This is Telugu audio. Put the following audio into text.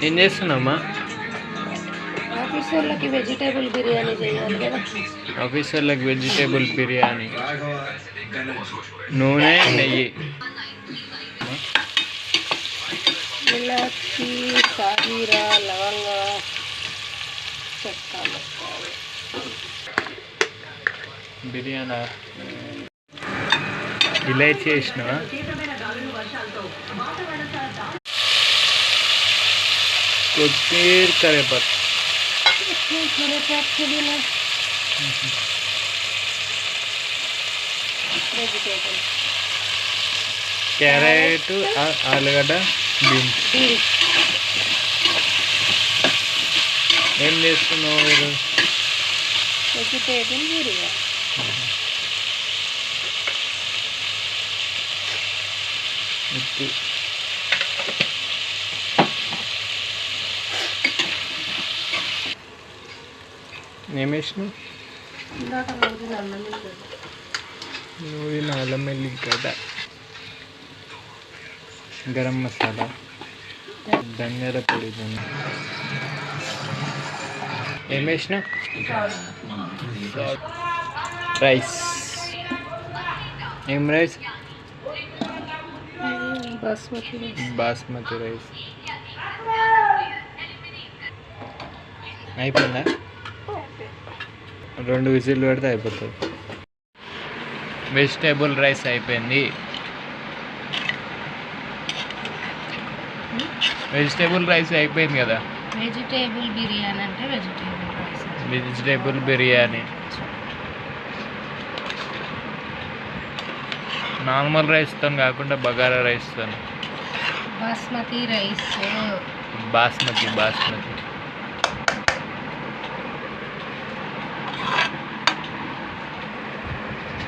ఏం చేస్తున్నామ్మా? ఆఫీసర్లకి వెజిటేబుల్ బిర్యానీ చేయాలి కదా. ఆఫీసర్లకు వెజిటేబుల్ బిర్యానీ, నూనె, నెయ్యి, ఇలాచి, సాజీరా, లవంగ, చెక్క, బిర్యానీ ఇలాచి వేసినావా? కొత్తిమీర, కరివేపాకు, వెజిటేబుల్, క్యారెట్, ఆలుగడ్డ, బీన్స్. ఏం చేస్తున్నావు మీరు? వెజిటేబుల్ బిర్యానీ. ఉప్పు, ఏం వేసినావు? ఇందాక నూరిన అల్లం వెల్లిగడ్డ, గరం మసాలా, ధనియాల పొడి. ఏం వేసినావు? రైస్. ఏం రైస్? బాస్మతి రైస్. అయిపోయిందా? 2 విజిల్లు పెడితే అయిపోతుంది. వెజిటేబుల్ రైస్ అయిపోయింది. వెజిటేబుల్ రైస్ అయిపోయింది కదా. వెజిటేబుల్ బిర్యానీ అంటే vegetable rice. Vegetable biryani. Normal రైస్తో కాకుండా బగారా రైస్తో. బాస్మతి రైస్. బాస్మతి.